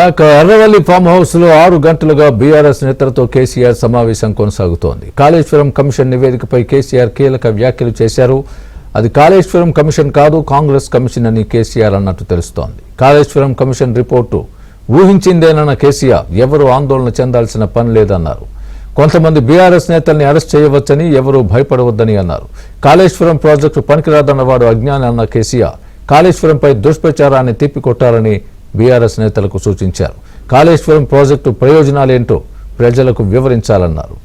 Erravalli farm house లో 6 గంటలుగా BRS నేతలతో కేసీఆర్ సమావేశం కొనసాగుతోంది. కాళేశ్వరం కమిషన్ నివేదికపై కేసీఆర్ కీలక వ్యాఖ్యలు చేశారు. అది కాళేశ్వరం కమిషన్ కాదు, కాంగ్రెస్ కమిషన్ అని కేసీఆర్ అన్నట్టు తెలుస్తోంది. కాళేశ్వరం కమిషన్ రిపోర్టు ఊహించిందేనన్న కేసీఆర్ ఎవరూ ఆందోళన చెందాల్సిన పని లేదన్నారు. కొంతమంది బీఆర్ఎస్ నేతల్ని అరెస్ట్ చేయవచ్చని, ఎవరూ భయపడవద్దని అన్నారు. కాళేశ్వరం ప్రాజెక్టు పనికిరాదన్నవాడు అజ్ఞాని అన్న కేసీఆర్ కాళేశ్వరంపై దుష్ప్రచారాన్ని తిప్పికొట్టాలని బీఆర్ఎస్ నేతలకు సూచించారు. కాళేశ్వరం ప్రాజెక్టు ప్రయోజనాలేంటో ప్రజలకు వివరించాలన్నారు.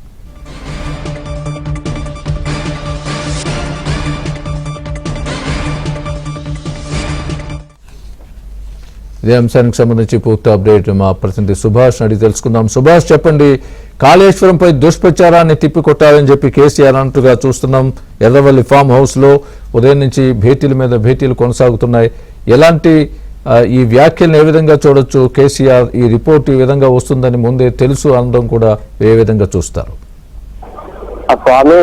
ఇదే అంశానికి సంబంధించి పూర్తి అప్డేట్ మా ప్రతినిధి సుభాష్ అడిగి తెలుసుకుందాం. సుభాష్, చెప్పండి, కాళేశ్వరంపై దుష్ప్రచారాన్ని తిప్పికొట్టాలని చెప్పి కేసీఆర్ అన్నట్టుగా చూస్తున్నాం. ఎర్రవల్లి ఫామ్ హౌస్ లో ఉదయం నుంచి భేటీల మీద భేటీలు కొనసాగుతున్నాయి. ఎలాంటి ఈ వ్యాఖ్యలను ఏ విధంగా చూడొచ్చు? కేసీఆర్ ఈ రిపోర్ట్ ఈ విధంగా వస్తుందని ముందే తెలుసు అనడం కూడా ఏ విధంగా చూస్తారు? స్వామి,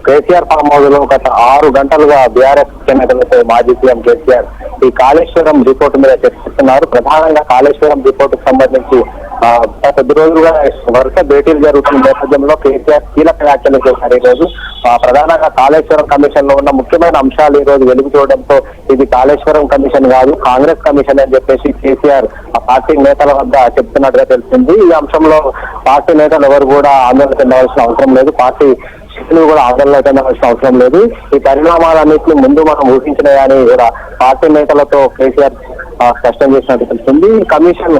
కేసీఆర్ ఫామ్ హౌస్ లో గత 6 గంటలుగా బీఆర్ఎస్ నేతలతో మాజీ సీఎం కేసీఆర్ ఈ కాళేశ్వరం రిపోర్టు మీద చర్చిస్తున్నారు. ప్రధానంగా కాళేశ్వరం రిపోర్టుకు సంబంధించి కొద్ది రోజులుగా వరుస భేటీలు జరుగుతున్న నేపథ్యంలో కేసీఆర్ కీలక వ్యాఖ్యలు చేశారు. ఈ రోజు ప్రధానంగా కాళేశ్వరం కమిషన్ లో ఉన్న ముఖ్యమైన అంశాలు ఈ రోజు వెలుగు చూడడంతో ఇది కాళేశ్వరం కమిషన్ కాదు, కాంగ్రెస్ కమిషన్ అని చెప్పేసి కేసీఆర్ ఆ పార్టీ నేతల వద్ద చెప్తున్నట్టుగా తెలిసింది. ఈ అంశంలో పార్టీ నేతలు ఎవరు కూడా ఆందోళన చెందవలసిన అవసరం లేదు, పార్టీ శక్తులు కూడా ఆందోళన చెందవలసిన అవసరం లేదు. ఈ పరిణామాలన్నింటినీ ముందు మనం ఊహించినాయని కూడా పార్టీ నేతలతో కేసీఆర్ స్పష్టం చేసినట్టు తెలిసింది. ఈ కమిషన్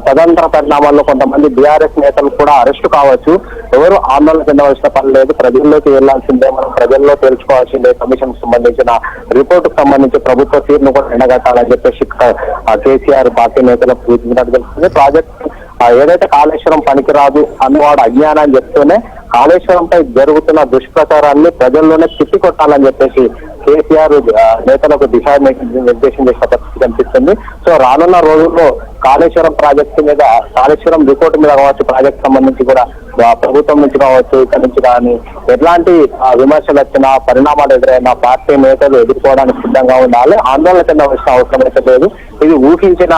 తదంతర పరిణామాల్లో కొంతమంది బీఆర్ఎస్ నేతలు కూడా అరెస్టు కావచ్చు, ఎవరు ఆందోళన చెందవలసిన పని లేదు, ప్రజల్లోకి వెళ్లాల్సిందే, మనం ప్రజల్లో తేల్చుకోవాల్సిందే. కమిషన్ కు సంబంధించిన రిపోర్టుకు సంబంధించి ప్రభుత్వ తీరును కూడా ఎండగట్టాలని చెప్పేసి కేసీఆర్ పార్టీ నేతలకు సూచించినట్టు తెలుస్తుంది. ప్రాజెక్ట్ ఏదైతే కాళేశ్వరం పనికిరాదు అన్నవాడు అజ్ఞానాన్ని చెప్తూనే కాళేశ్వరంపై జరుగుతున్న దుష్ప్రచారాన్ని ప్రజల్లోనే తిప్పికొట్టాలని చెప్పేసి కేసీఆర్ నేతలకు దిశానిర్దేశం చేసిన పరిస్థితి కనిపిస్తుంది. సో రానున్న రోజుల్లో కాళేశ్వరం ప్రాజెక్టు మీద, కాళేశ్వరం రిపోర్టు మీద కావచ్చు, ప్రాజెక్టు సంబంధించి కూడా ప్రభుత్వం నుంచి కావచ్చు, ఇక్కడ నుంచి కానీ ఎట్లాంటి విమర్శలు వచ్చినా, పరిణామాలు ఎదురైనా పార్టీ నేతలు ఎదుర్కోవడానికి సిద్ధంగా ఉండాలి. ఆందోళన చెందవలసిన అవసరం అయితే లేదు. ఇది ఊహించిన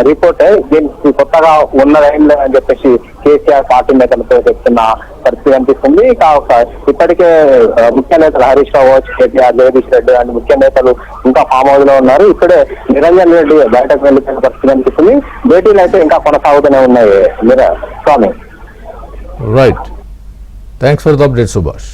రిపోర్టే, దీనికి కొత్తగా ఉన్నదేంలే అని చెప్పేసి కేసీఆర్ పార్టీ నేతలతో చెప్తున్న పరిస్థితి కనిపిస్తుంది. ఇప్పటికే ముఖ్య నేతలు హరీష్ రావు, కేటీఆర్, జగదీష్ రెడ్డి అని ముఖ్య నేతలు ఇంకా ఫామ్ హౌస్ లో ఉన్నారు. ఇక్కడే నిరంజన్ రెడ్డి బయటకు వెళ్ళిపోయిన పరిస్థితి కనిపిస్తుంది. భేటీలు అయితే ఇంకా కొనసాగుతూనే ఉన్నాయి. Swami, right, thanks for the update Subhash.